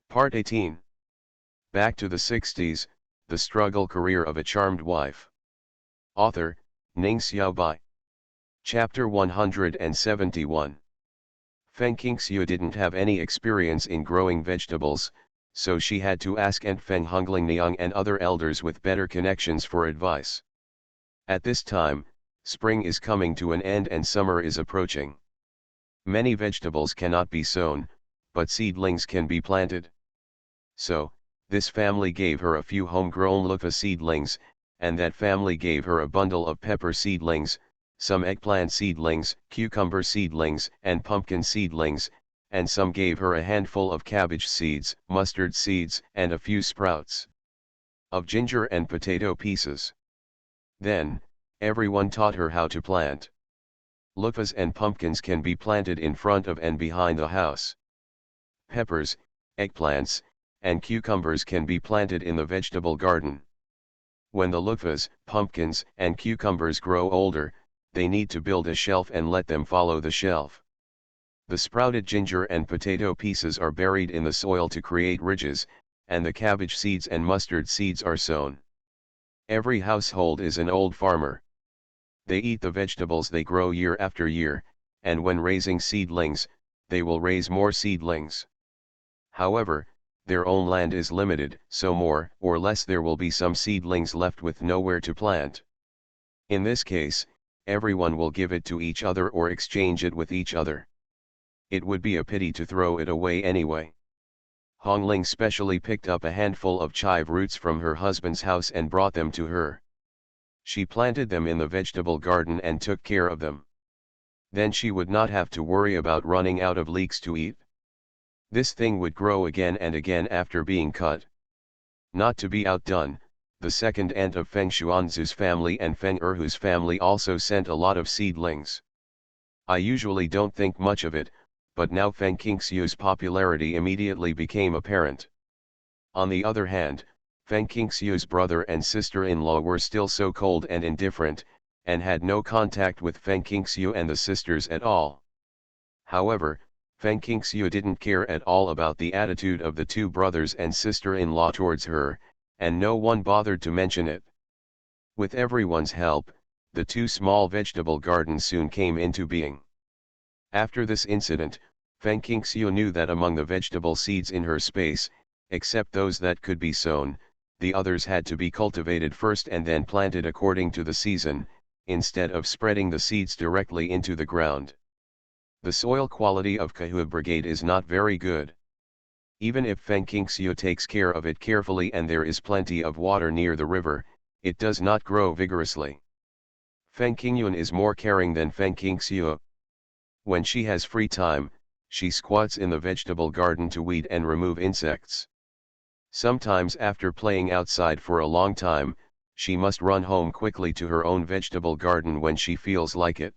Part 18. Back to the 60s, The Struggle Career of a Charmed Wife. Author, Ning Xiaobai. Chapter 171. Feng Qingxiu didn't have any experience in growing vegetables, so she had to ask Aunt Feng Hongling Niang and other elders with better connections for advice. At this time, spring is coming to an end and summer is approaching. Many vegetables cannot be sown, but seedlings can be planted. So, this family gave her a few homegrown loofah seedlings, and that family gave her a bundle of pepper seedlings, some eggplant seedlings, cucumber seedlings, and pumpkin seedlings, and some gave her a handful of cabbage seeds, mustard seeds, and a few sprouts of ginger and potato pieces. Then, everyone taught her how to plant. Loofahs and pumpkins can be planted in front of and behind the house. Peppers, eggplants, and cucumbers can be planted in the vegetable garden. When the loofahs, pumpkins, and cucumbers grow older, they need to build a shelf and let them follow the shelf. The sprouted ginger and potato pieces are buried in the soil to create ridges, and the cabbage seeds and mustard seeds are sown. Every household is an old farmer. They eat the vegetables they grow year after year, and when raising seedlings, they will raise more seedlings. However, their own land is limited, so more or less there will be some seedlings left with nowhere to plant. In this case, everyone will give it to each other or exchange it with each other. It would be a pity to throw it away anyway. Hongling specially picked up a handful of chive roots from her husband's house and brought them to her. She planted them in the vegetable garden and took care of them. Then she would not have to worry about running out of leeks to eat. This thing would grow again and again after being cut. Not to be outdone, the second aunt of Feng Xuanzu's family and Feng Erhu's family also sent a lot of seedlings. I usually don't think much of it, but now Feng Qingxiu's popularity immediately became apparent. On the other hand, Feng Qingxiu's brother and sister-in-law were still so cold and indifferent, and had no contact with Feng Qingxiu and the sisters at all. However, Feng Qingxiu didn't care at all about the attitude of the two brothers and sister-in-law towards her, and no one bothered to mention it. With everyone's help, the two small vegetable gardens soon came into being. After this incident, Feng Qingxiu knew that among the vegetable seeds in her space, except those that could be sown, the others had to be cultivated first and then planted according to the season, instead of spreading the seeds directly into the ground. The soil quality of Kahua Brigade is not very good. Even if Feng Qingxiu takes care of it carefully and there is plenty of water near the river, it does not grow vigorously. Feng Qingyun is more caring than Feng Qingxiu. When she has free time, she squats in the vegetable garden to weed and remove insects. Sometimes after playing outside for a long time, she must run home quickly to her own vegetable garden when she feels like it.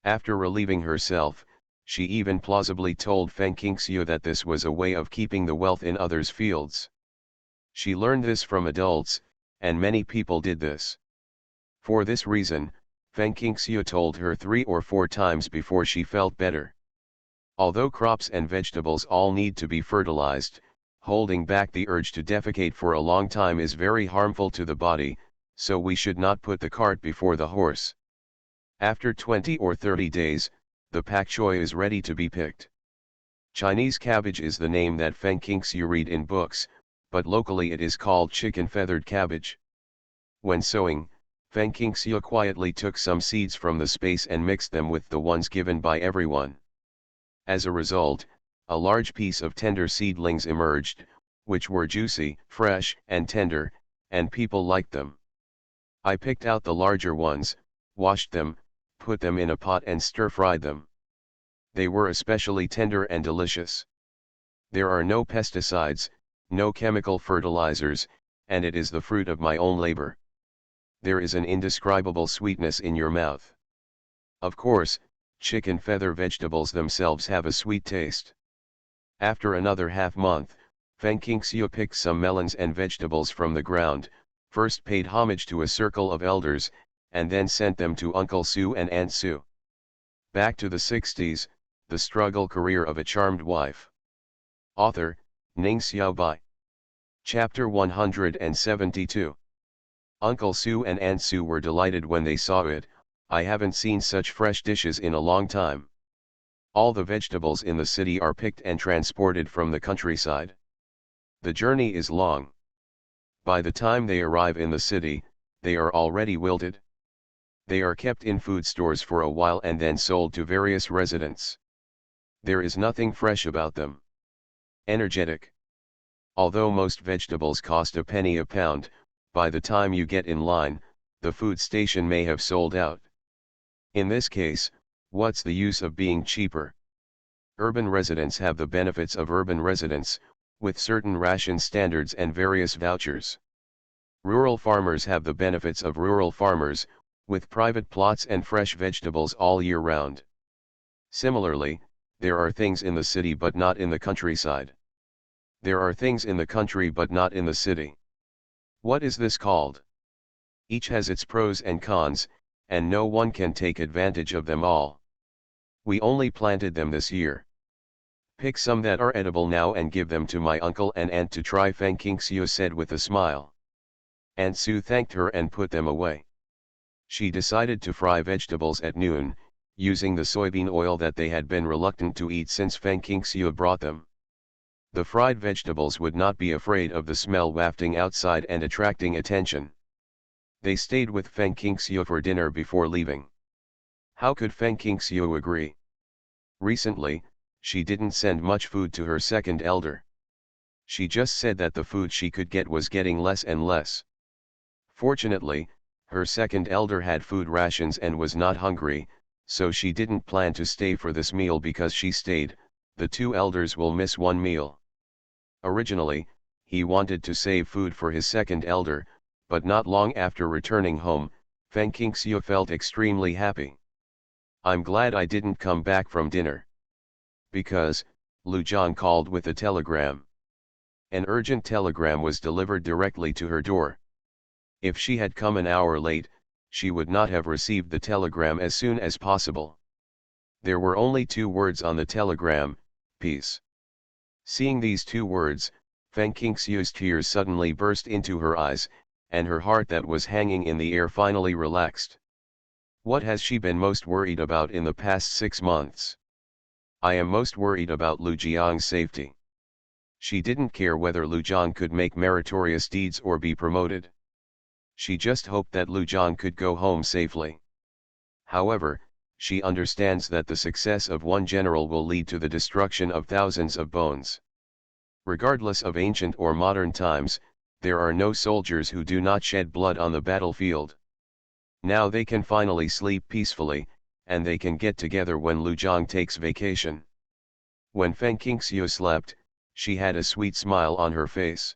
After relieving herself, she even plausibly told Feng Qingxiu that this was a way of keeping the wealth in others' fields. She learned this from adults, and many people did this. For this reason, Feng Qingxiu told her 3 or 4 times before she felt better. Although crops and vegetables all need to be fertilized, holding back the urge to defecate for a long time is very harmful to the body, so we should not put the cart before the horse. After 20 or 30 days, the pak choy is ready to be picked. Chinese cabbage is the name that Feng Qingxiu read in books, but locally it is called chicken feathered cabbage. When sowing, Feng Qingxiu quietly took some seeds from the space and mixed them with the ones given by everyone. As a result, a large piece of tender seedlings emerged, which were juicy, fresh, and tender, and people liked them. I picked out the larger ones, washed them, put them in a pot and stir-fried them. They were especially tender and delicious. There are no pesticides, no chemical fertilizers, and it is the fruit of my own labor. There is an indescribable sweetness in your mouth. Of course, chicken feather vegetables themselves have a sweet taste. After another half-month, Feng Qingxiu picked some melons and vegetables from the ground, first paid homage to a circle of elders, and then sent them to Uncle Su and Aunt Su. Back to the 60s, The Struggle Career of a Charmed Wife. Author, Ning Xiao Bai. Chapter 172. Uncle Su and Aunt Su were delighted when they saw it. I haven't seen such fresh dishes in a long time. All the vegetables in the city are picked and transported from the countryside. The journey is long. By the time they arrive in the city, they are already wilted. They are kept in food stores for a while and then sold to various residents. There is nothing fresh about them. Energetic. Although most vegetables cost a penny a pound, by the time you get in line, the food station may have sold out. In this case, what's the use of being cheaper? Urban residents have the benefits of urban residents, with certain ration standards and various vouchers. Rural farmers have the benefits of rural farmers, with private plots and fresh vegetables all year round. Similarly, there are things in the city but not in the countryside. There are things in the country but not in the city. What is this called? Each has its pros and cons, and no one can take advantage of them all. We only planted them this year. Pick some that are edible now and give them to my uncle and aunt to try, Feng Qingxiu said with a smile. Aunt Su thanked her and put them away. She decided to fry vegetables at noon, using the soybean oil that they had been reluctant to eat since Feng Qingxiu brought them. The fried vegetables would not be afraid of the smell wafting outside and attracting attention. They stayed with Feng Qingxiu for dinner before leaving. How could Feng Qingxiu agree? Recently, she didn't send much food to her second elder. She just said that the food she could get was getting less and less. Fortunately, her second elder had food rations and was not hungry, so she didn't plan to stay for this meal because she stayed, the two elders will miss one meal. Originally, he wanted to save food for his second elder, but not long after returning home, Feng Qingxiu felt extremely happy. I'm glad I didn't come back from dinner. Because, Lu Zhang called with a telegram. An urgent telegram was delivered directly to her door. If she had come an hour late, she would not have received the telegram as soon as possible. There were only 2 words on the telegram, peace. Seeing these 2 words, Feng Qingxiu's tears suddenly burst into her eyes, and her heart that was hanging in the air finally relaxed. What has she been most worried about in the past 6 months? I am most worried about Lu Jiang's safety. She didn't care whether Lu Jiang could make meritorious deeds or be promoted. She just hoped that Lu Jiang could go home safely. However, she understands that the success of one general will lead to the destruction of thousands of bones. Regardless of ancient or modern times, there are no soldiers who do not shed blood on the battlefield. Now they can finally sleep peacefully, and they can get together when Lu Jiang takes vacation. When Feng Qingxiu slept, she had a sweet smile on her face.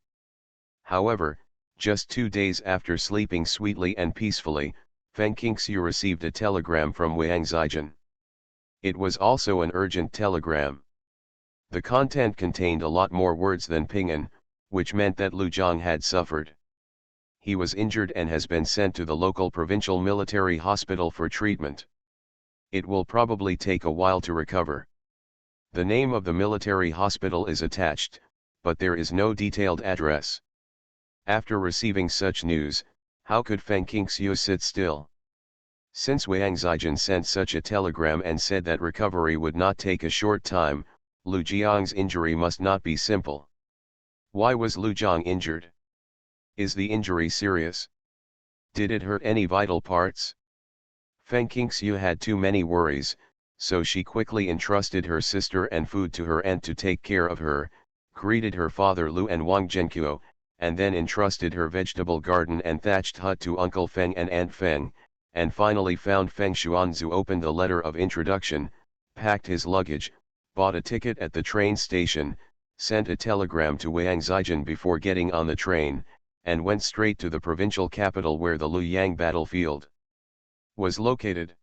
However, just 2 days after sleeping sweetly and peacefully, Feng Qingxiu received a telegram from Wang Zijin. It was also an urgent telegram. The content contained a lot more words than Pinyin, which meant that Lu Jiang had suffered. He was injured and has been sent to the local provincial military hospital for treatment. It will probably take a while to recover. The name of the military hospital is attached, but there is no detailed address. After receiving such news, how could Feng Qingxiu sit still? Since Wang Zijin sent such a telegram and said that recovery would not take a short time, Lu Jiang's injury must not be simple. Why was Lu Jiang injured? Is the injury serious? Did it hurt any vital parts? Feng Qingxiu had too many worries, so she quickly entrusted her sister and food to her aunt to take care of her, greeted her father Lu and Wang Zhenqiu, and then entrusted her vegetable garden and thatched hut to Uncle Feng and Aunt Feng, and finally found Feng Xuanzu opened a letter of introduction, packed his luggage, bought a ticket at the train station, sent a telegram to Wang Zijin before getting on the train, and went straight to the provincial capital where the Luoyang battlefield was located.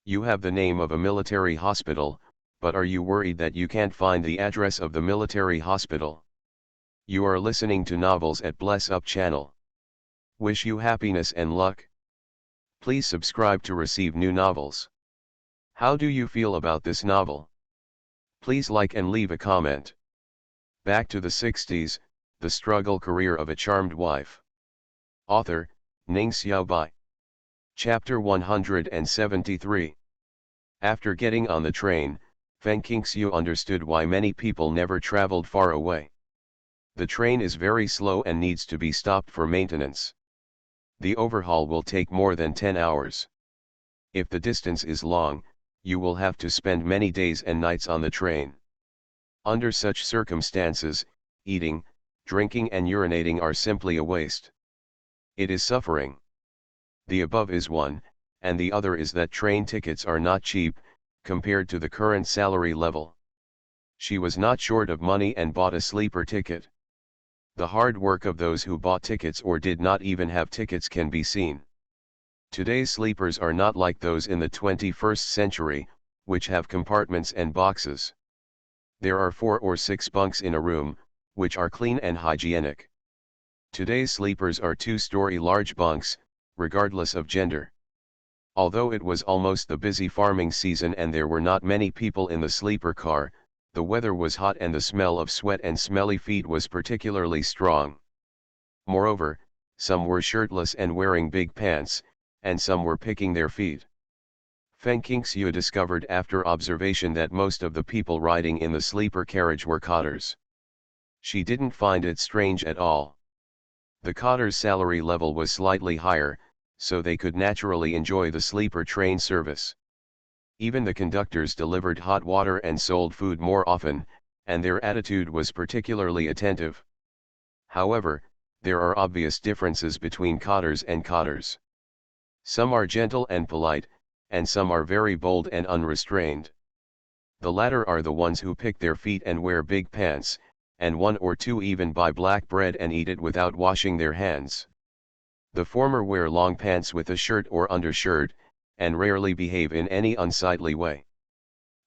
You have the name of a military hospital, but are you worried that you can't find the address of the military hospital? You are listening to Novels at Bless Up channel. Wish you happiness and luck. Please subscribe to receive new novels. How do you feel about this novel? Please like and leave a comment. Back to the 60s, the struggle career of a charmed wife. Author, Ning Xiaobai. Chapter 173. After getting on the train, Feng Qingxiu understood why many people never traveled far away. The train is very slow and needs to be stopped for maintenance. The overhaul will take more than 10 hours. If the distance is long, you will have to spend many days and nights on the train. Under such circumstances, eating, drinking and urinating are simply a waste. It is suffering. The above is one, and the other is that train tickets are not cheap, compared to the current salary level. She was not short of money and bought a sleeper ticket. The hard work of those who bought tickets or did not even have tickets can be seen. Today's sleepers are not like those in the 21st century, which have compartments and boxes. There are 4 or 6 bunks in a room, which are clean and hygienic. Today's sleepers are 2-story large bunks, regardless of gender. Although it was almost the busy farming season and there were not many people in the sleeper car, the weather was hot and the smell of sweat and smelly feet was particularly strong. Moreover, some were shirtless and wearing big pants, and some were picking their feet. Feng Qingxiu discovered after observation that most of the people riding in the sleeper carriage were cotters. She didn't find it strange at all. The cotters' salary level was slightly higher, so they could naturally enjoy the sleeper train service. Even the conductors delivered hot water and sold food more often, and their attitude was particularly attentive. However, there are obvious differences between cotters and cotters. Some are gentle and polite, and some are very bold and unrestrained. The latter are the ones who pick their feet and wear big pants, and 1 or 2 even buy black bread and eat it without washing their hands. The former wear long pants with a shirt or undershirt, and rarely behave in any unsightly way.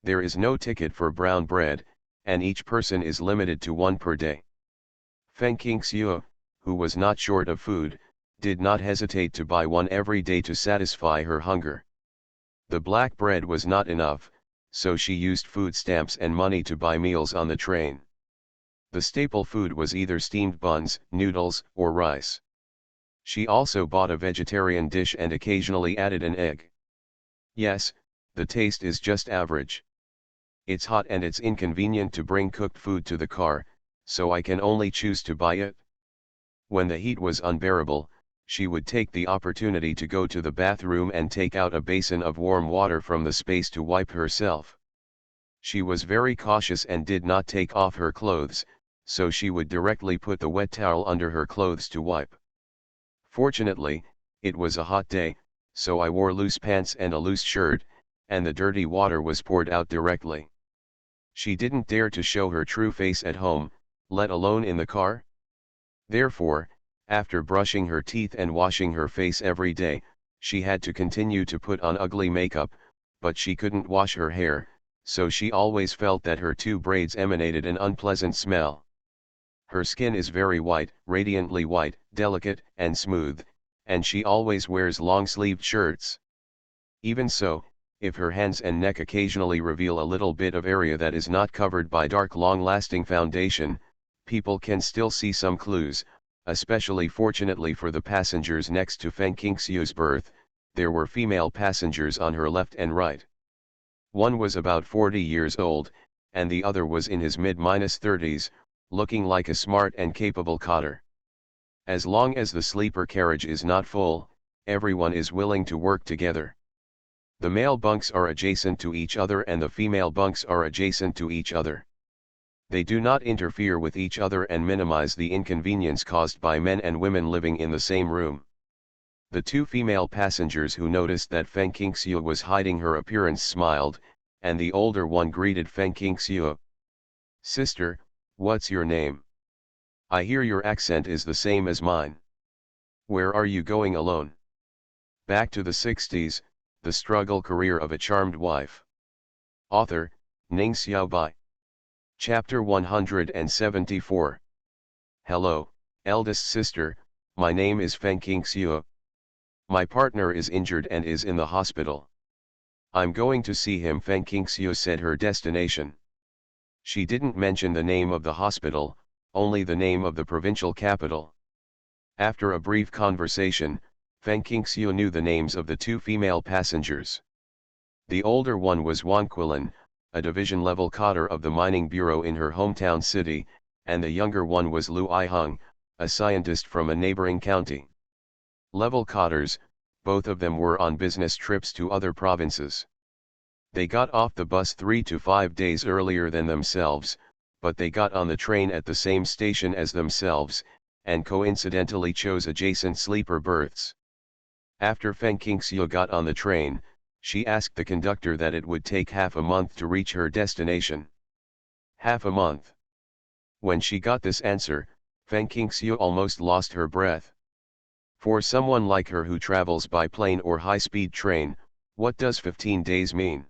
There is no ticket for brown bread, and each person is limited to 1 per day. Feng Qingxiu, who was not short of food, did not hesitate to buy 1 every day to satisfy her hunger. The black bread was not enough, so she used food stamps and money to buy meals on the train. The staple food was either steamed buns, noodles, or rice. She also bought a vegetarian dish and occasionally added an egg. Yes, the taste is just average. It's hot and it's inconvenient to bring cooked food to the car, so I can only choose to buy it. When the heat was unbearable, she would take the opportunity to go to the bathroom and take out a basin of warm water from the space to wipe herself. She was very cautious and did not take off her clothes, so she would directly put the wet towel under her clothes to wipe. Fortunately, it was a hot day, so I wore loose pants and a loose shirt, and the dirty water was poured out directly. She didn't dare to show her true face at home, let alone in the car. Therefore, after brushing her teeth and washing her face every day, she had to continue to put on ugly makeup, but she couldn't wash her hair, so she always felt that her 2 braids emanated an unpleasant smell. Her skin is very white, radiantly white, delicate, and smooth, and she always wears long-sleeved shirts. Even so, if her hands and neck occasionally reveal a little bit of area that is not covered by dark long-lasting foundation, people can still see some clues. Especially fortunately for the passengers next to Feng Qingxiu's berth, there were female passengers on her left and right. One was about 40 years old, and the other was in his mid-30s, looking like a smart and capable cotter. As long as the sleeper carriage is not full, everyone is willing to work together. The male bunks are adjacent to each other and the female bunks are adjacent to each other. They do not interfere with each other and minimize the inconvenience caused by men and women living in the same room. The 2 female passengers who noticed that Feng Qingxiu was hiding her appearance smiled, and the older one greeted Feng Qingxiu. "Sister, what's your name? I hear your accent is the same as mine. Where are you going alone?" Back to the 60s, the struggle career of a charmed wife. Author, Ning Xiaobai. Chapter 174. Hello, eldest sister, my name is Feng Qingxiu. My partner is injured and is in the hospital. I'm going to see him. Feng Qingxiu said her destination. She didn't mention the name of the hospital, only the name of the provincial capital. After a brief conversation, Feng Qingxiu knew the names of the two female passengers. The older one was Wang Quilin, a division-level cadre of the mining bureau in her hometown city, and the younger one was Lu Aiheng, a scientist from a neighboring county. Level cadres, both of them were on business trips to other provinces. They got off the bus 3 to 5 days earlier than themselves, but they got on the train at the same station as themselves, and coincidentally chose adjacent sleeper berths. After Feng Qingxiu got on the train, she asked the conductor that it would take half a month to reach her destination. Half a month. When she got this answer, Feng Qingxiu almost lost her breath. For someone like her who travels by plane or high-speed train, what does 15 days mean?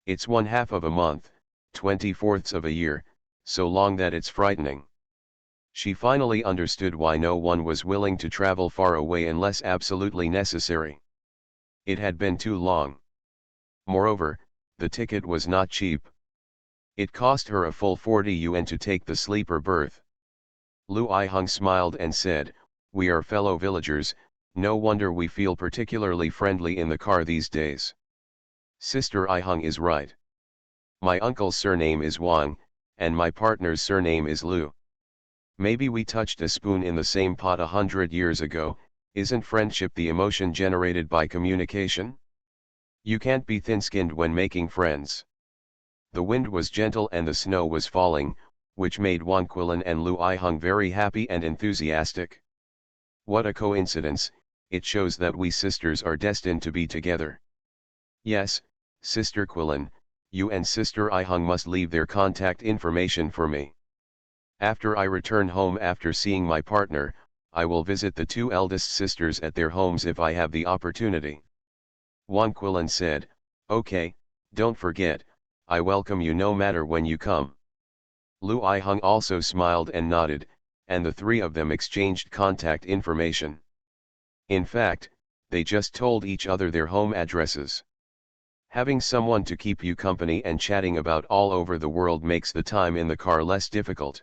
It's 1/2 of a month, 24ths of a year, so long that it's frightening. She finally understood why no one was willing to travel far away unless absolutely necessary. It had been too long. Moreover, the ticket was not cheap. It cost her a full 40 yuan to take the sleeper berth. Lu Aiheng smiled and said, "We are fellow villagers, no wonder we feel particularly friendly in the car these days." Sister Aiheng is right. My uncle's surname is Wang, and my partner's surname is Lu. Maybe we touched a spoon in the same pot 100 years ago. Isn't friendship the emotion generated by communication? You can't be thin-skinned when making friends. The wind was gentle and the snow was falling, which made Wang Quilin and Lu Aiheng very happy and enthusiastic. What a coincidence, it shows that we sisters are destined to be together. Yes, Sister Quilin, you and Sister Aiheng must leave their contact information for me. After I return home after seeing my partner, I will visit the two eldest sisters at their homes if I have the opportunity. Wang Quilin said, "Okay, don't forget, I welcome you no matter when you come." Lu Aiheng also smiled and nodded, and the three of them exchanged contact information. In fact, they just told each other their home addresses. Having someone to keep you company and chatting about all over the world makes the time in the car less difficult.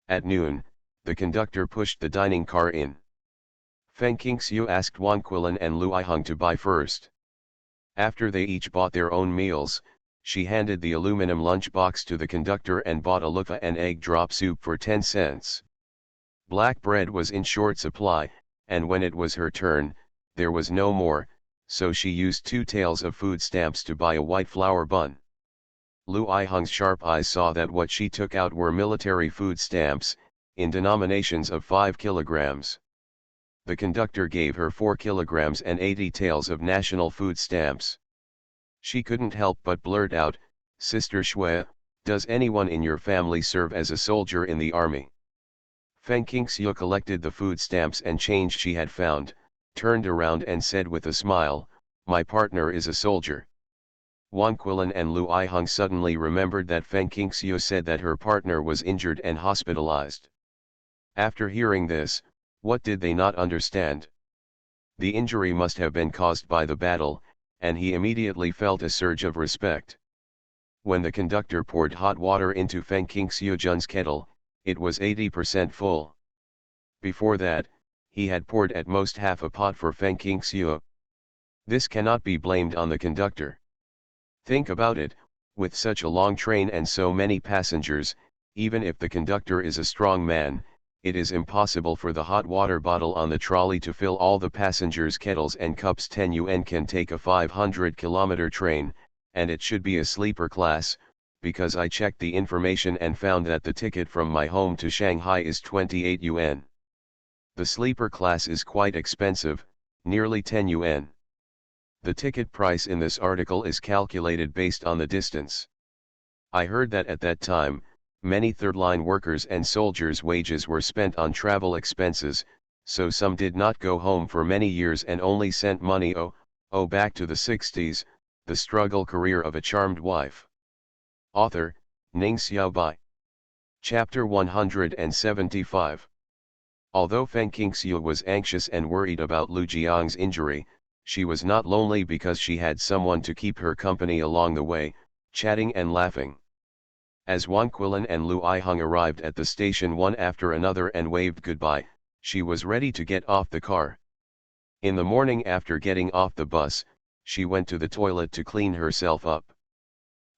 At noon, the conductor pushed the dining car in. Feng Qingxiu asked Wang Quilin and Lu Aiheng to buy first. After they each bought their own meals, she handed the aluminum lunchbox to the conductor and bought a loofah and egg drop soup for 10 cents. Black bread was in short supply, and when it was her turn, there was no more, so she used 2 taels of food stamps to buy a white flour bun. Lu Aiheng's sharp eyes saw that what she took out were military food stamps, in denominations of 5 kilograms. The conductor gave her 4 kilograms and 80 taels of national food stamps. She couldn't help but blurt out, "Sister Shui, does anyone in your family serve as a soldier in the army?" Feng Qingxiu collected the food stamps and change she had found, turned around and said with a smile, "My partner is a soldier." Wang Quilin and Lu Aiheng suddenly remembered that Feng Qingxiu said that her partner was injured and hospitalized. After hearing this, what did they not understand? The injury must have been caused by the battle, and he immediately felt a surge of respect. When the conductor poured hot water into Feng Qingxiu Jun's kettle, it was 80% full. Before that, he had poured at most half a pot for Feng Qingxiu. This cannot be blamed on the conductor. Think about it, with such a long train and so many passengers, even if the conductor is a strong man, it is impossible for the hot water bottle on the trolley to fill all the passengers' kettles and cups. 10 yuan can take a 500-kilometer train, and it should be a sleeper class, because I checked the information and found that the ticket from my home to Shanghai is 28 yuan. The sleeper class is quite expensive, nearly 10 yuan. The ticket price in this article is calculated based on the distance. I heard that at that time, many third-line workers and soldiers' wages were spent on travel expenses, so some did not go home for many years and only sent money back to the 60s, the struggle career of a charmed wife. Author, Ning Xiaobai. Chapter 175. Although Feng Qingxiu was anxious and worried about Lu Jiang's injury, she was not lonely because she had someone to keep her company along the way, chatting and laughing. As Wang Quilin and Lu Aihong arrived at the station one after another and waved goodbye, she was ready to get off the car. In the morning after getting off the bus, she went to the toilet to clean herself up.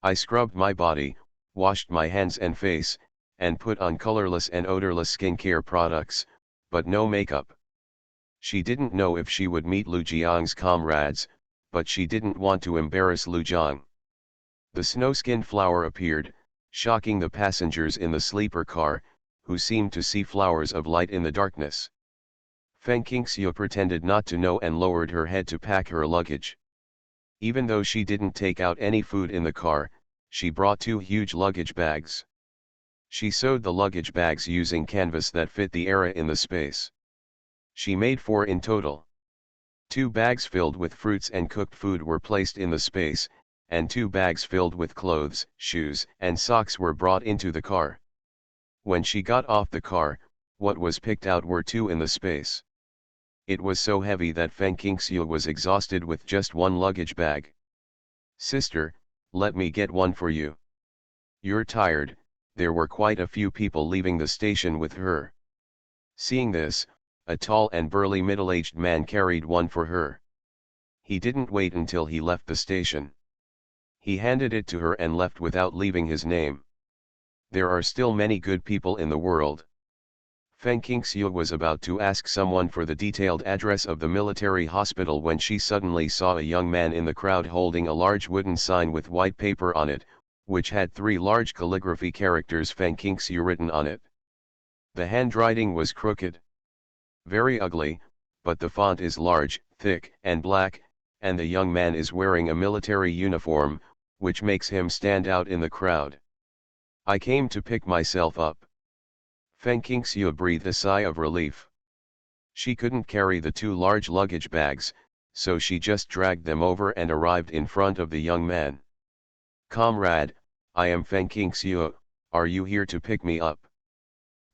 I scrubbed my body, washed my hands and face, and put on colorless and odorless skincare products, but no makeup. She didn't know if she would meet Lu Jiang's comrades, but she didn't want to embarrass Lu Jiang. The snow-skinned flower appeared, shocking the passengers in the sleeper car, who seemed to see flowers of light in the darkness. Feng Qingxiu pretended not to know and lowered her head to pack her luggage. Even though she didn't take out any food in the car, she brought 2 huge luggage bags. She sewed the luggage bags using canvas that fit the area in the space. She made 4 in total. 2 bags filled with fruits and cooked food were placed in the space, and 2 bags filled with clothes, shoes, and socks were brought into the car. When she got off the car, what was picked out were 2 in the space. It was so heavy that Feng Qingxiu was exhausted with just 1 luggage bag. "Sister, let me get one for you. You're tired." There were quite a few people leaving the station with her. Seeing this, a tall and burly middle-aged man carried one for her. He didn't wait until he left the station. He handed it to her and left without leaving his name. There are still many good people in the world. Feng Qingxiu was about to ask someone for the detailed address of the military hospital when she suddenly saw a young man in the crowd holding a large wooden sign with white paper on it, which had 3 large calligraphy characters Feng Qingxiu written on it. The handwriting was crooked. Very ugly, but the font is large, thick, and black, and the young man is wearing a military uniform, which makes him stand out in the crowd. "I came to pick myself up." Feng Qingxiu breathed a sigh of relief. She couldn't carry the 2 large luggage bags, so she just dragged them over and arrived in front of the young man. "Comrade, I am Feng Qingxiu, are you here to pick me up?"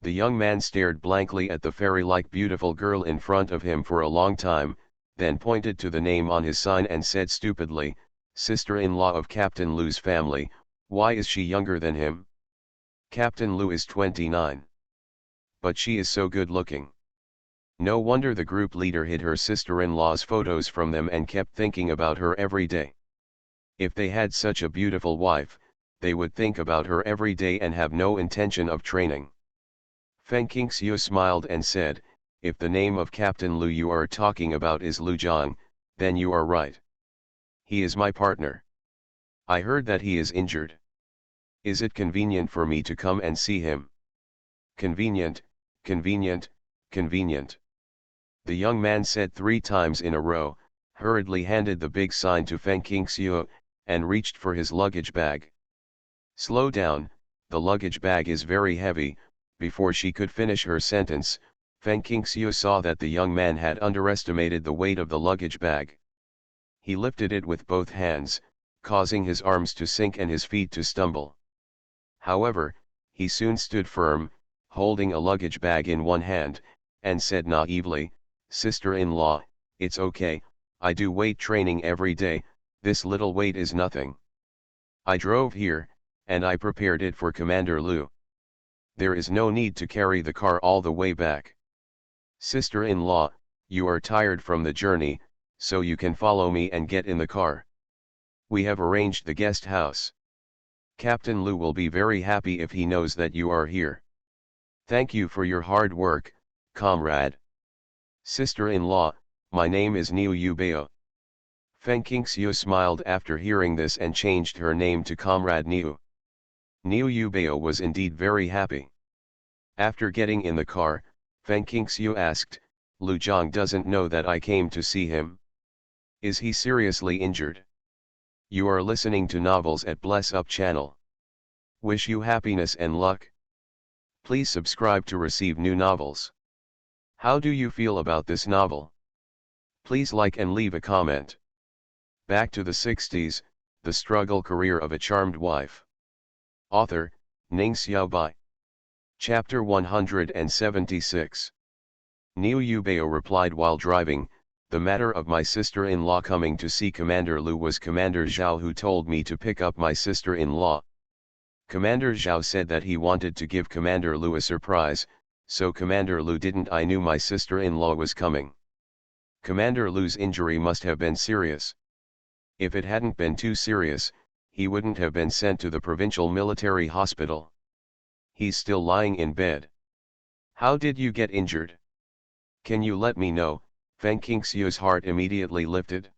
The young man stared blankly at the fairy-like beautiful girl in front of him for a long time, then pointed to the name on his sign and said stupidly, "Sister-in-law of Captain Lu's family, why is she younger than him? Captain Lu is 29. But she is so good-looking." No wonder the group leader hid her sister-in-law's photos from them and kept thinking about her every day. If they had such a beautiful wife, they would think about her every day and have no intention of training. Feng Qingxiu smiled and said, "If the name of Captain Lu you are talking about is Lu Jiang, then you are right. He is my partner. I heard that he is injured. Is it convenient for me to come and see him?" "Convenient, convenient, convenient." The young man said 3 times in a row, hurriedly handed the big sign to Feng Qingxiu, and reached for his luggage bag. "Slow down, the luggage bag is very heavy." Before she could finish her sentence, Feng Qingxiu saw that the young man had underestimated the weight of the luggage bag. He lifted it with both hands, causing his arms to sink and his feet to stumble. However, he soon stood firm, holding a luggage bag in one hand, and said naively, "Sister-in-law, it's okay, I do weight training every day, this little weight is nothing. I drove here, and I prepared it for Commander Lu. There is no need to carry the car all the way back. Sister-in-law, you are tired from the journey, so you can follow me and get in the car. We have arranged the guest house. Captain Lu will be very happy if he knows that you are here. Thank you for your hard work, comrade. Sister-in-law, my name is Niu Yubeo." Feng Qingxiu smiled after hearing this and changed her name to Comrade Niu. Niu Yubeo was indeed very happy. After getting in the car, Feng Qingxiu asked, "Lu Jiang doesn't know that I came to see him? Is he seriously injured?" You are listening to novels at Bless Up channel. Wish you happiness and luck. Please subscribe to receive new novels. How do you feel about this novel? Please like and leave a comment. Back to the 60s, the struggle career of a charmed wife. Author, Ning Xiaobai. Chapter 176. Niu Yubeo replied while driving, "The matter of my sister-in-law coming to see Commander Lu was Commander Zhao who told me to pick up my sister-in-law. Commander Zhao said that he wanted to give Commander Lu a surprise, so Commander Lu didn't. I knew my sister-in-law was coming. Commander Lu's injury must have been serious. If it hadn't been too serious, he wouldn't have been sent to the provincial military hospital. He's still lying in bed. How did you get injured? Can you let me know? Feng Qingxiu's heart immediately lifted.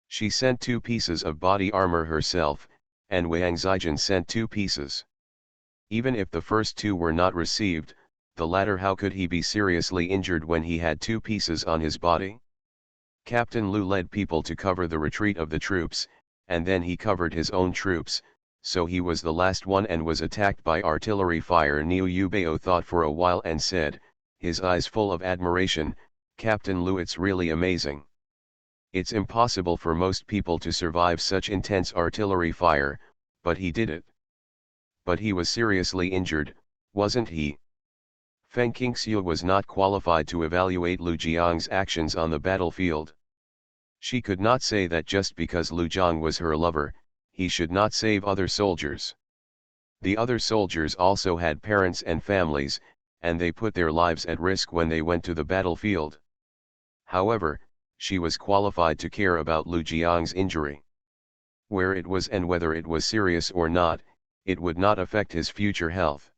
She sent 2 pieces of body armor herself, and Wang Zijin sent 2 pieces. Even if the first 2 were not received, the latter, how could he be seriously injured when he had 2 pieces on his body? Captain Lu led people to cover the retreat of the troops, and then he covered his own troops, so he was the last one and was attacked by artillery fire. Niu Yubao thought for a while and said, his eyes full of admiration, Captain Lu, it's really amazing. It's impossible for most people to survive such intense artillery fire, but he did it. But he was seriously injured, wasn't he? Feng Qingxiu was not qualified to evaluate Lu Jiang's actions on the battlefield. She could not say that just because Lu Jiang was her lover, he should not save other soldiers. The other soldiers also had parents and families, and they put their lives at risk when they went to the battlefield. However, she was qualified to care about Lu Jiang's injury. Where it was and whether it was serious or not, it would not affect his future health.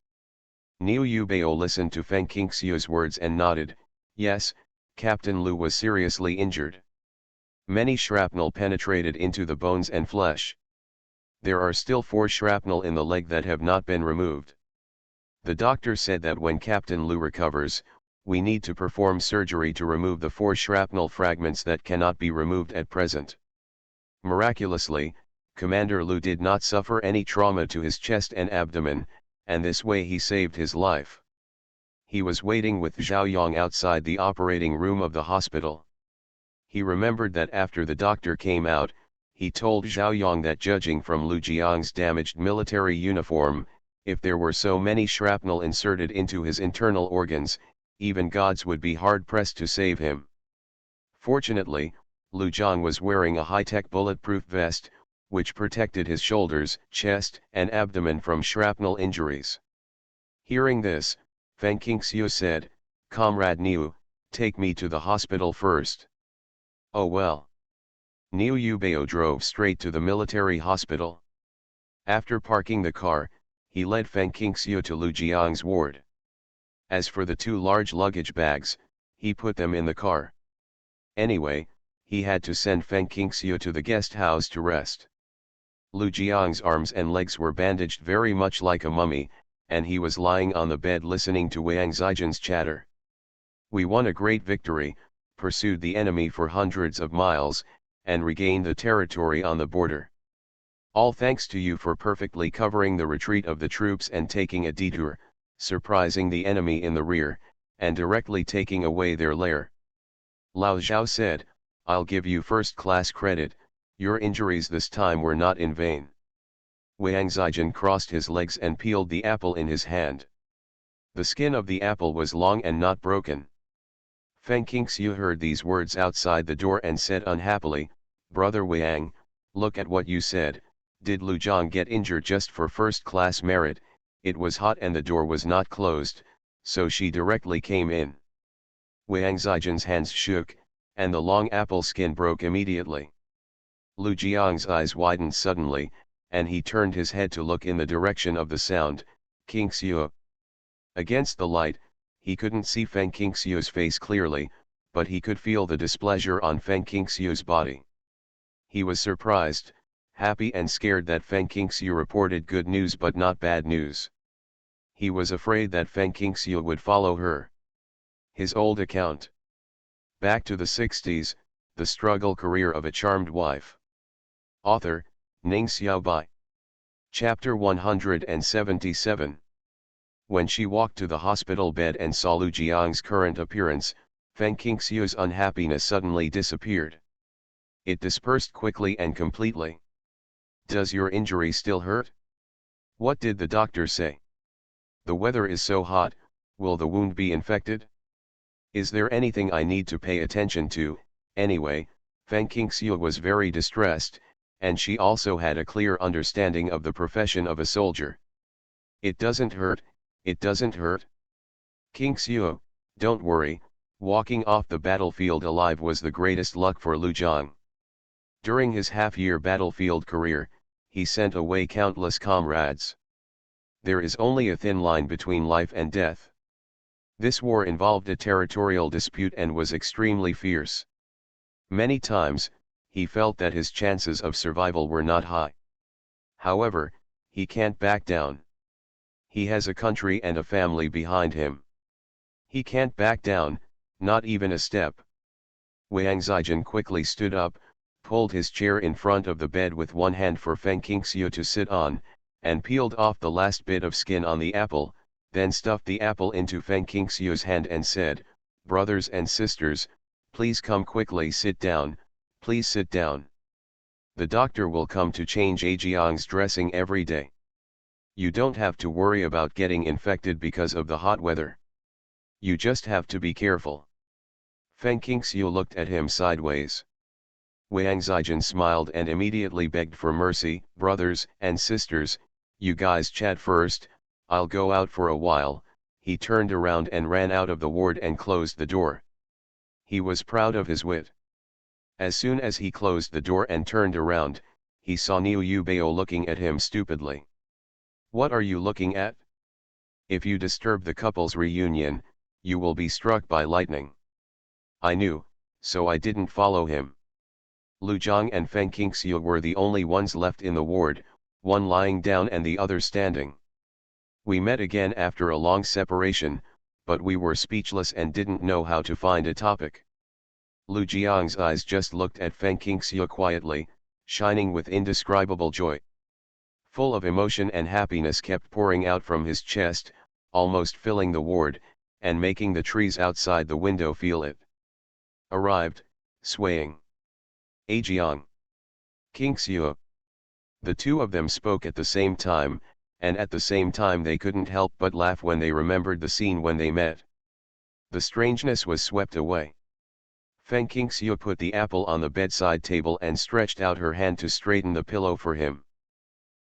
Niu Yubao listened to Feng Qingxiu's words and nodded, yes, Captain Lu was seriously injured. Many shrapnel penetrated into the bones and flesh. There are still 4 shrapnel in the leg that have not been removed. The doctor said that when Captain Lu recovers, we need to perform surgery to remove the 4 shrapnel fragments that cannot be removed at present. Miraculously, Commander Lu did not suffer any trauma to his chest and abdomen, and this way he saved his life. He was waiting with Zhao Yang outside the operating room of the hospital. He remembered that after the doctor came out, he told Zhao Yang that judging from Lu Jiang's damaged military uniform, if there were so many shrapnel inserted into his internal organs, even gods would be hard-pressed to save him. Fortunately, Lu Jiang was wearing a high-tech bulletproof vest, which protected his shoulders, chest, and abdomen from shrapnel injuries. Hearing this, Feng Qingxiu said, Comrade Niu, take me to the hospital first. Oh well. Niu Yubao drove straight to the military hospital. After parking the car, he led Feng Qingxiu to Lu Jiang's ward. As for the 2 large luggage bags, he put them in the car. Anyway, he had to send Feng Qingxiu to the guest house to rest. Lu Jiang's arms and legs were bandaged very much like a mummy, and he was lying on the bed listening to Wang Zijin's chatter. We won a great victory, pursued the enemy for hundreds of miles, and regained the territory on the border. All thanks to you for perfectly covering the retreat of the troops and taking a detour, surprising the enemy in the rear, and directly taking away their lair. Lao Zhao said, I'll give you first-class credit, your injuries this time were not in vain. Wang Zijin crossed his legs and peeled the apple in his hand. The skin of the apple was long and not broken. Feng Qingxiu heard these words outside the door and said unhappily, Brother Wang, look at what you said, did Lu Jiang get injured just for first-class merit? It was hot and the door was not closed, so she directly came in. Wang Zijin's hands shook, and the long apple skin broke immediately. Lu Jiang's eyes widened suddenly, and he turned his head to look in the direction of the sound. Qingxiu. Against the light, he couldn't see Feng Qingxiu's face clearly, but he could feel the displeasure on Feng Qingxiu's body. He was surprised, happy and scared that Feng Qingxiu reported good news but not bad news. He was afraid that Feng Qingxiu would follow her. His old account. Back to the 60s, the struggle career of a charmed wife. Author, Ning Xiaobai. Chapter 177. When she walked to the hospital bed and saw Lu Jiang's current appearance, Feng Qingxiu's unhappiness suddenly disappeared. It dispersed quickly and completely. Does your injury still hurt? What did the doctor say? The weather is so hot, will the wound be infected? Is there anything I need to pay attention to? Anyway, Feng Qingxiu was very distressed, and she also had a clear understanding of the profession of a soldier. It doesn't hurt, it doesn't hurt. King Xiu, don't worry, walking off the battlefield alive was the greatest luck for Lu Jiang. During his half-year battlefield career, he sent away countless comrades. There is only a thin line between life and death. This war involved a territorial dispute and was extremely fierce. Many times, he felt that his chances of survival were not high. However, he can't back down. He has a country and a family behind him. He can't back down, not even a step. Wang Zijin quickly stood up, pulled his chair in front of the bed with one hand for Feng Qingxiu to sit on, and peeled off the last bit of skin on the apple, then stuffed the apple into Feng Qingxiu's hand and said, "Brothers and sisters, please come quickly, sit down, please sit down. The doctor will come to change Ajiang's dressing every day. You don't have to worry about getting infected because of the hot weather. You just have to be careful." Feng Qingxiu looked at him sideways. Wang Zijin smiled and immediately begged for mercy. "Brothers and sisters, you guys chat first, I'll go out for a while." He turned around and ran out of the ward and closed the door. He was proud of his wit. As soon as he closed the door and turned around, he saw Niu Yubao looking at him stupidly. "What are you looking at? If you disturb the couple's reunion, you will be struck by lightning." "I knew, so I didn't follow him." Lu Jiang and Feng Qingxiu were the only ones left in the ward, one lying down and the other standing. "We met again after a long separation, but we were speechless and didn't know how to find a topic." Lu Jiang's eyes just looked at Feng Qingxiu quietly, shining with indescribable joy. Full of emotion and happiness kept pouring out from his chest, almost filling the ward, and making the trees outside the window feel it. "Arrived, swaying. Ajiang. Qingxiu." The two of them spoke at the same time, and at the same time they couldn't help but laugh when they remembered the scene when they met. The strangeness was swept away. Feng Qingxiu put the apple on the bedside table and stretched out her hand to straighten the pillow for him.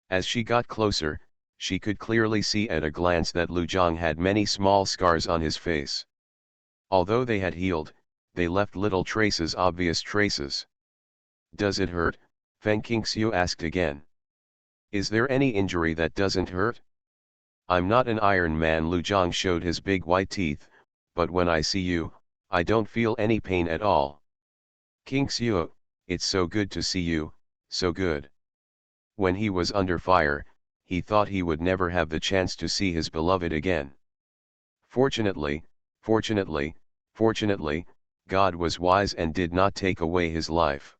As she got closer, she could clearly see at a glance that Lu Jiang had many small scars on his face. Although they had healed, they left little traces, obvious traces. "Does it hurt?" Feng Qingxiu asked again. "Is there any injury that doesn't hurt?" "I'm not an Iron Man." Lu Jiang showed his big white teeth, "but when I see you, I don't feel any pain at all." "Qingxiu, it's so good to see you, so good." When he was under fire, he thought he would never have the chance to see his beloved again. Fortunately, God was wise and did not take away his life.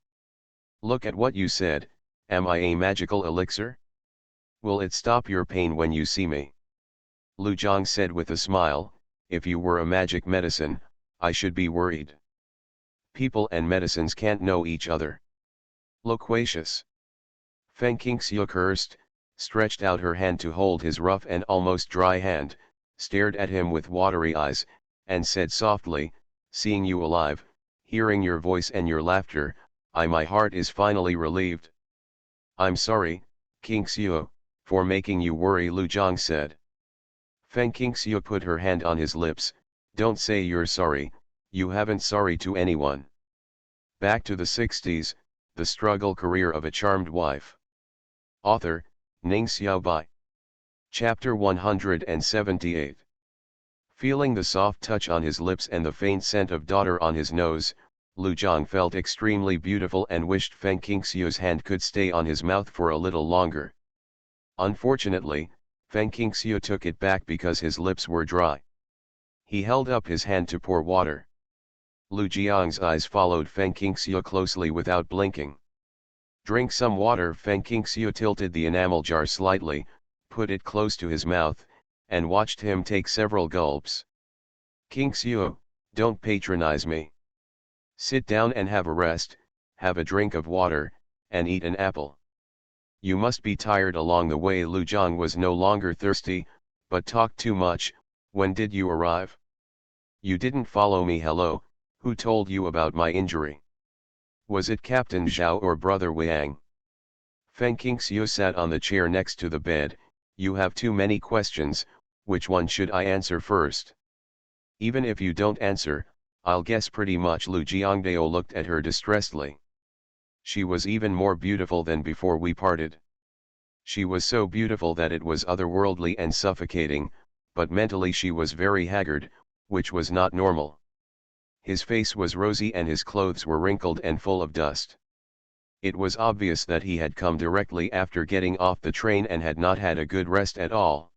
"Look at what you said, am I a magical elixir? Will it stop your pain when you see me?" Lu Jiang said with a smile, "If you were a magic medicine, I should be worried. People and medicines can't know each other." "Loquacious." Feng Qingxiu cursed, stretched out her hand to hold his rough and almost dry hand, stared at him with watery eyes, and said softly, "Seeing you alive, hearing your voice and your laughter, my heart is finally relieved." "I'm sorry, Qingxiu, for making you worry," Lu Jiang said. Feng Qingxiu put her hand on his lips. "Don't say you're sorry, you haven't sorry to anyone." Back to the 60s, the struggle career of a charmed wife. Author, Ning Xiaobai. Chapter 178. Feeling the soft touch on his lips and the faint scent of daughter on his nose, Lu Jiang felt extremely beautiful and wished Feng Qingxiu's hand could stay on his mouth for a little longer. Unfortunately, Feng Qingxiu took it back because his lips were dry. He held up his hand to pour water. Lu Jiang's eyes followed Feng Qingxiu closely without blinking. "Drink some water." Feng Qingxiu tilted the enamel jar slightly, put it close to his mouth, and watched him take several gulps. "Qingxiu, don't patronize me. Sit down and have a rest, have a drink of water, and eat an apple. You must be tired along the way." Lu Jiang was no longer thirsty, but talked too much. "When did you arrive? You didn't follow me." "Hello, who told you about my injury? Was it Captain Zhao or Brother Wang?" Feng Qingxiu sat on the chair next to the bed, You have too many questions, which one should I answer first? Even if you don't answer, I'll guess pretty much. Lu Jiangdao looked at her distressedly. She was even more beautiful than before we parted. She was so beautiful that it was otherworldly and suffocating, but mentally she was very haggard, which was not normal. His face was rosy and his clothes were wrinkled and full of dust. It was obvious that he had come directly after getting off the train and had not had a good rest at all.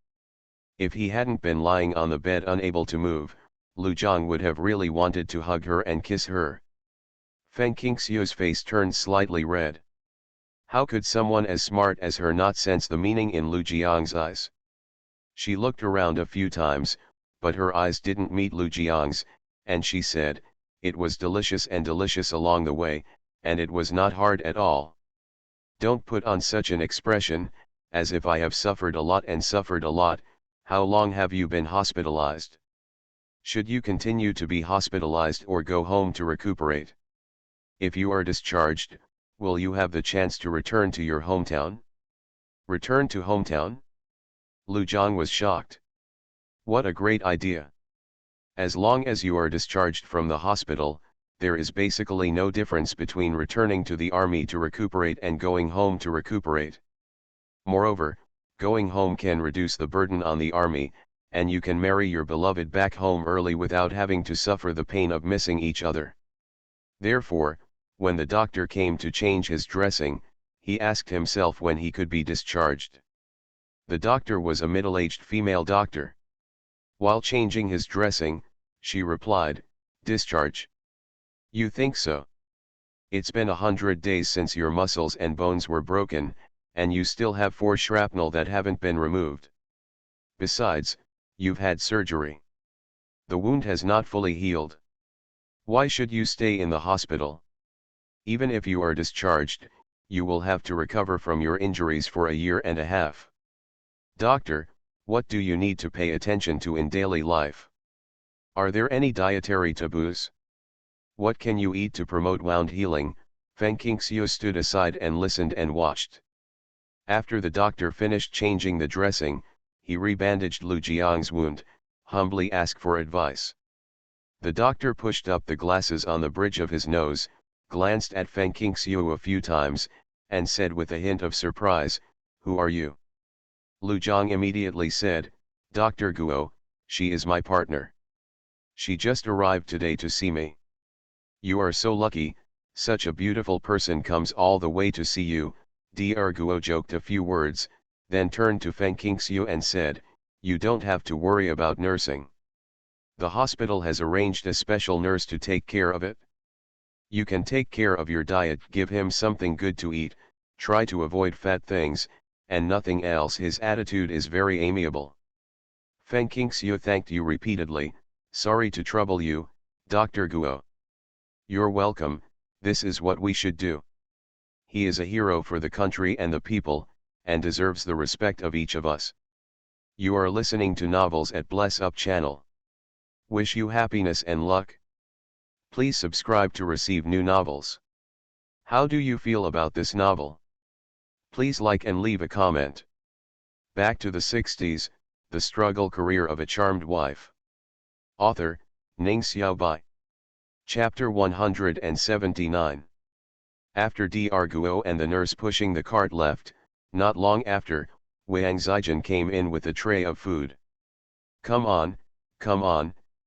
If he hadn't been lying on the bed unable to move, Lu Jiang would have really wanted to hug her and kiss her. Feng Qingxiu's face turned slightly red. How could someone as smart as her not sense the meaning in Lu Jiang's eyes? She looked around a few times, but her eyes didn't meet Lu Jiang's, and she said, "It was delicious and delicious along the way, and it was not hard at all. Don't put on such an expression, as if I have suffered a lot and suffered a lot. How long have you been hospitalized? Should you continue to be hospitalized or go home to recuperate? If you are discharged, will you have the chance to return to your hometown?" Return to hometown? Lu Jiang was shocked. What a great idea. As long as you are discharged from the hospital, there is basically no difference between returning to the army to recuperate and going home to recuperate. Moreover, going home can reduce the burden on the army, and you can marry your beloved back home early without having to suffer the pain of missing each other. Therefore, when the doctor came to change his dressing, he asked himself when he could be discharged. The doctor was a middle-aged female doctor. While changing his dressing, she replied, "Discharge? You think so? It's been 100 days since your muscles and bones were broken, and you still have 4 shrapnel that haven't been removed. Besides, you've had surgery. The wound has not fully healed. Why should you stay in the hospital? Even if you are discharged, you will have to recover from your injuries for a year and a half. Doctor, what do you need to pay attention to in daily life? Are there any dietary taboos? What can you eat to promote wound healing?" Feng Qingxiu stood aside and listened and watched. After the doctor finished changing the dressing, he rebandaged Lu Jiang's wound, humbly asked for advice. The doctor pushed up the glasses on the bridge of his nose, glanced at Feng Qingxiu a few times, and said with a hint of surprise, "Who are you?" Lu Jiang immediately said, "Dr. Guo, she is my partner. She just arrived today to see me." "You are so lucky, such a beautiful person comes all the way to see you." Dr. Guo joked a few words, then turned to Feng Qingxiu and said, "You don't have to worry about nursing. The hospital has arranged a special nurse to take care of it. You can take care of your diet, give him something good to eat, try to avoid fat things, and nothing else." His attitude is very amiable. Feng Qingxiu thanked you repeatedly. "Sorry to trouble you, Dr. Guo." "You're welcome, this is what we should do. He is a hero for the country and the people, and deserves the respect of each of us." You are listening to Novels at Bless Up channel. Wish you happiness and luck. Please subscribe to receive new novels. How do you feel about this novel? Please like and leave a comment. Back to the 60s, the struggle career of a charmed wife. Author, Ning Xiaobai. Chapter 179. After Dr. Guo and the nurse pushing the cart left, not long after, Wang Zijin came in with a tray of food. Come on,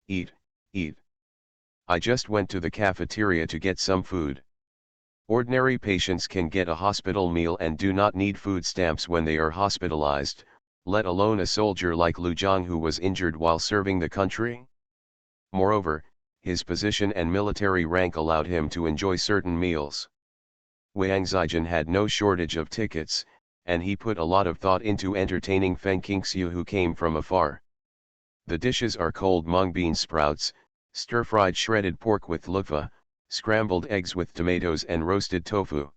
eat, eat. I just went to the cafeteria to get some food. Ordinary patients can get a hospital meal and do not need food stamps when they are hospitalized, let alone a soldier like Lu Jiang who was injured while serving the country. Moreover, his position and military rank allowed him to enjoy certain meals. Wang Zijin had no shortage of tickets, and he put a lot of thought into entertaining Feng Qingxiu who came from afar. The dishes are cold mung bean sprouts, stir-fried shredded pork with lukfa, scrambled eggs with tomatoes and roasted tofu.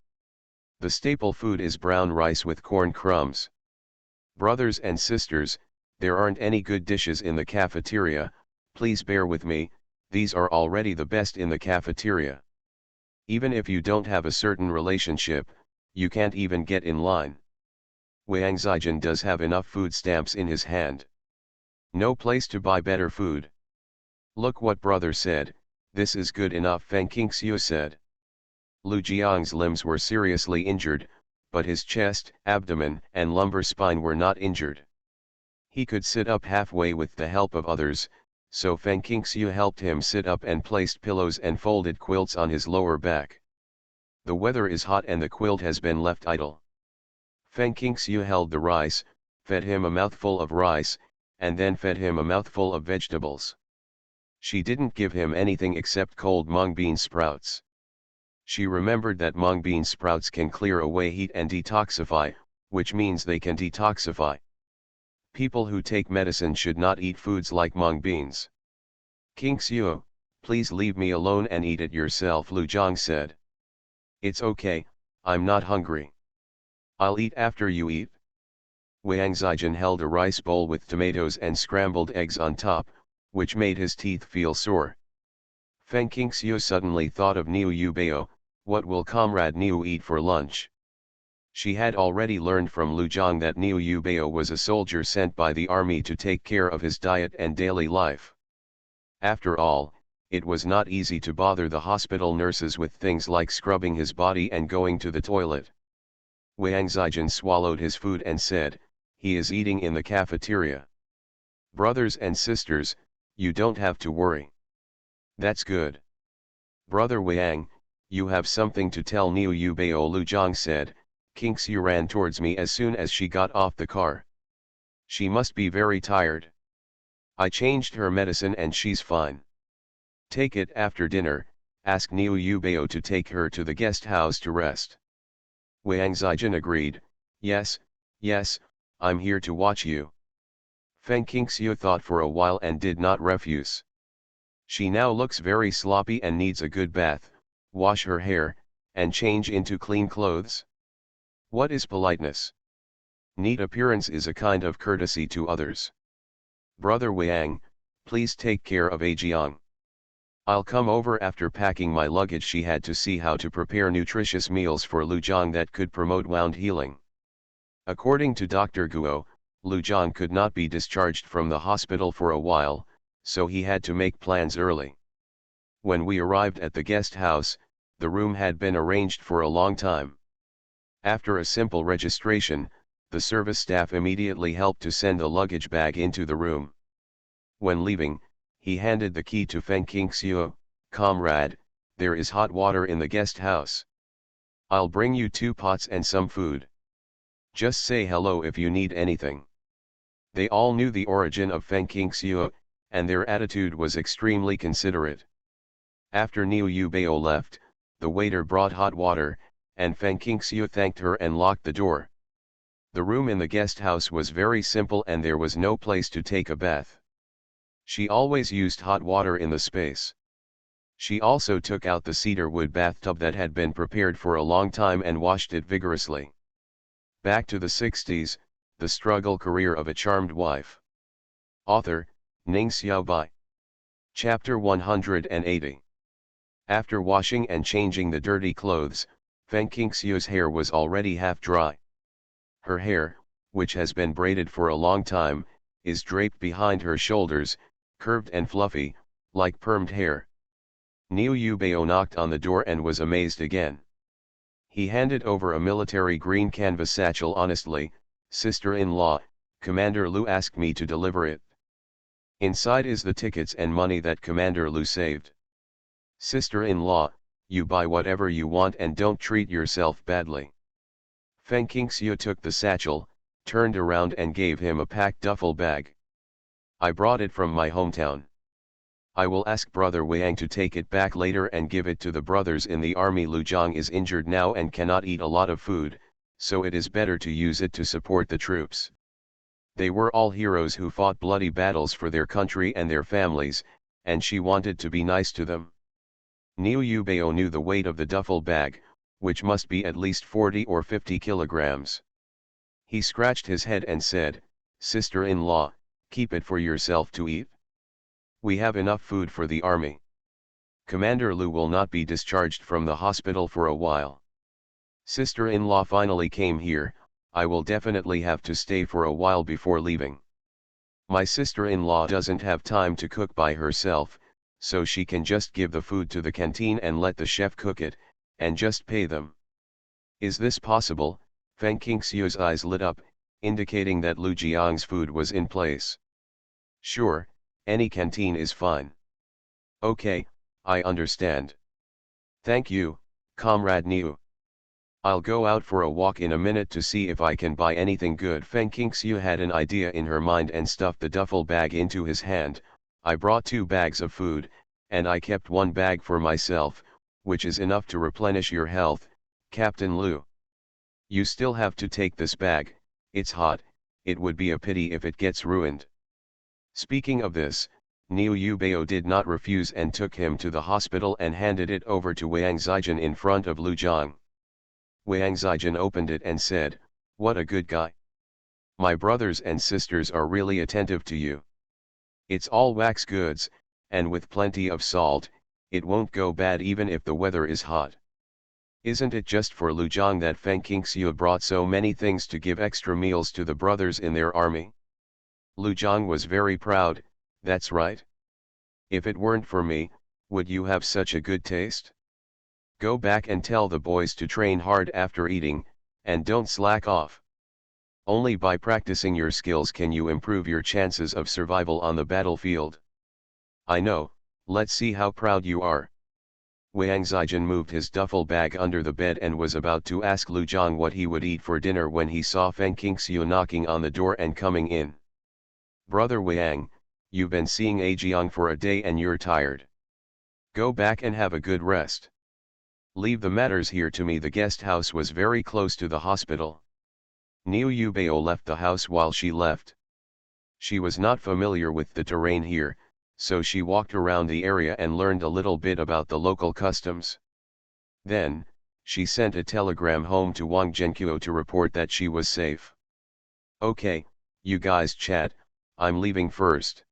The staple food is brown rice with corn crumbs. Brothers and sisters, there aren't any good dishes in the cafeteria, please bear with me, these are already the best in the cafeteria. Even if you don't have a certain relationship, you can't even get in line. Wang Zhaijin does have enough food stamps in his hand. No place to buy better food. Look what brother said, this is good enough, Feng Qingxiu said. Lu Jiang's limbs were seriously injured, but his chest, abdomen, and lumbar spine were not injured. He could sit up halfway with the help of others, so Feng Qingxiu helped him sit up and placed pillows and folded quilts on his lower back. The weather is hot and the quilt has been left idle. Feng Qingxiu held the rice, fed him a mouthful of rice, and then fed him a mouthful of vegetables. She didn't give him anything except cold mung bean sprouts. She remembered that mung bean sprouts can clear away heat and detoxify, which means they can detoxify. People who take medicine should not eat foods like mung beans. Qingxiu, please leave me alone and eat it yourself, Lu Jiang said. It's okay, I'm not hungry. I'll eat after you eat. Wang Zhaijin held a rice bowl with tomatoes and scrambled eggs on top, which made his teeth feel sore. Feng Qingxiu suddenly thought of Niu Yubao, what will Comrade Niu eat for lunch? She had already learned from Lu Jiang that Niu Yubao was a soldier sent by the army to take care of his diet and daily life. After all, it was not easy to bother the hospital nurses with things like scrubbing his body and going to the toilet. Wang Zhaijin swallowed his food and said, he is eating in the cafeteria. Brothers and sisters, you don't have to worry. That's good. Brother Wang, you have something to tell Niu Yubao, Lu Jiang said. Qingxiu ran towards me as soon as she got off the car. She must be very tired. I changed her medicine and she's fine. Take it after dinner, ask Niu Yubao to take her to the guest house to rest. Wang Zhaijin agreed, yes, I'm here to watch you. Feng Qingxiu thought for a while and did not refuse. She now looks very sloppy and needs a good bath, wash her hair, and change into clean clothes. What is politeness? Neat appearance is a kind of courtesy to others. Brother Wang, please take care of Jiang. I'll come over after packing my luggage. She had to see how to prepare nutritious meals for Lu Jiang that could promote wound healing. According to Dr. Guo, Lu Jiang could not be discharged from the hospital for a while, so he had to make plans early. When we arrived at the guest house, the room had been arranged for a long time. After a simple registration, the service staff immediately helped to send the luggage bag into the room. When leaving, he handed the key to Feng Qingxiu. Comrade, there is hot water in the guest house. I'll bring you 2 pots and some food. Just say hello if you need anything. They all knew the origin of Feng Qingxiu, and their attitude was extremely considerate. After Niu Yubao left, the waiter brought hot water, and Feng Qingxiu thanked her and locked the door. The room in the guest house was very simple and there was no place to take a bath. She always used hot water in the space. She also took out the cedar wood bathtub that had been prepared for a long time and washed it vigorously. Back to the 60s, the struggle career of a charmed wife. Author, Ning Xiaobai. Chapter 180. After washing and changing the dirty clothes, Feng Qingxiu's hair was already half dry. Her hair, which has been braided for a long time, is draped behind her shoulders, curved and fluffy, like permed hair. Niu Yubao knocked on the door and was amazed again. He handed over a military green canvas satchel honestly. Sister-in-law, Commander Lu asked me to deliver it. Inside is the tickets and money that Commander Lu saved. Sister-in-law, you buy whatever you want and don't treat yourself badly. Feng Qingxiu took the satchel, turned around and gave him a packed duffel bag. I brought it from my hometown. I will ask Brother Wang to take it back later and give it to the brothers in the army. Lu Jiang is injured now and cannot eat a lot of food, so it is better to use it to support the troops. They were all heroes who fought bloody battles for their country and their families, and she wanted to be nice to them. Niu Yubao knew the weight of the duffel bag, which must be at least 40 or 50 kilograms. He scratched his head and said, Sister-in-law, keep it for yourself to eat. We have enough food for the army. Commander Lu will not be discharged from the hospital for a while. Sister-in-law finally came here. I will definitely have to stay for a while before leaving. My sister-in-law doesn't have time to cook by herself, so she can just give the food to the canteen and let the chef cook it, and just pay them. Is this possible? Feng Qingxiu's eyes lit up, indicating that Lu Jiang's food was in place. Sure, any canteen is fine. Okay, I understand. Thank you, Comrade Niu. I'll go out for a walk in a minute to see if I can buy anything good. Feng Qingxiu had an idea in her mind and stuffed the duffel bag into his hand. I brought 2 bags of food, and I kept 1 bag for myself, which is enough to replenish your health, Captain Lu. You still have to take this bag, it's hot, it would be a pity if it gets ruined. Speaking of this, Niu Yubao did not refuse and took him to the hospital and handed it over to Wang Zijin in front of Lu Jiang. Wang Zijin opened it and said, "What a good guy. My brothers and sisters are really attentive to you. It's all wax goods, and with plenty of salt, it won't go bad even if the weather is hot." Isn't it just for Lu Jiang that Feng Qingxiu brought so many things to give extra meals to the brothers in their army? Lu Jiang was very proud. That's right. If it weren't for me, would you have such a good taste? Go back and tell the boys to train hard after eating, and don't slack off. Only by practicing your skills can you improve your chances of survival on the battlefield. I know, let's see how proud you are. Wang Zijin moved his duffel bag under the bed and was about to ask Lu Jiang what he would eat for dinner when he saw Feng Qingxiu knocking on the door and coming in. Brother Wang, you've been seeing Ajiang for a day and you're tired. Go back and have a good rest. Leave the matters here to me. The guest house was very close to the hospital. Niu Yubao left the house while she left. She was not familiar with the terrain here, so she walked around the area and learned a little bit about the local customs. Then, she sent a telegram home to Wang Zhenqiu to report that she was safe. Okay, you guys chat, I'm leaving first.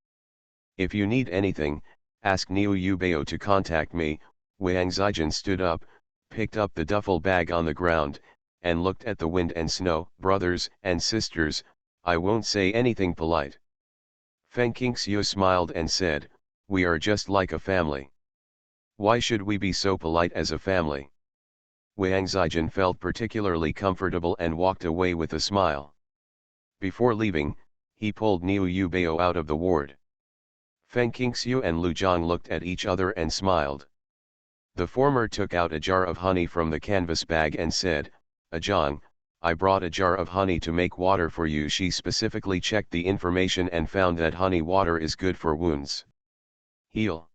If you need anything, ask Niu Yubao to contact me. Wang Zijin stood up, picked up the duffel bag on the ground, and looked at the wind and snow. Brothers and sisters, I won't say anything polite. Feng Qingxiu smiled and said, we are just like a family. Why should we be so polite as a family? Wang Zijin felt particularly comfortable and walked away with a smile. Before leaving, he pulled Niu Yubao out of the ward. Feng Qingxiu and Lu Jiang looked at each other and smiled. The former took out a jar of honey from the canvas bag and said, Ajiang, I brought a jar of honey to make water for you. She specifically checked the information and found that honey water is good for wounds. Heal.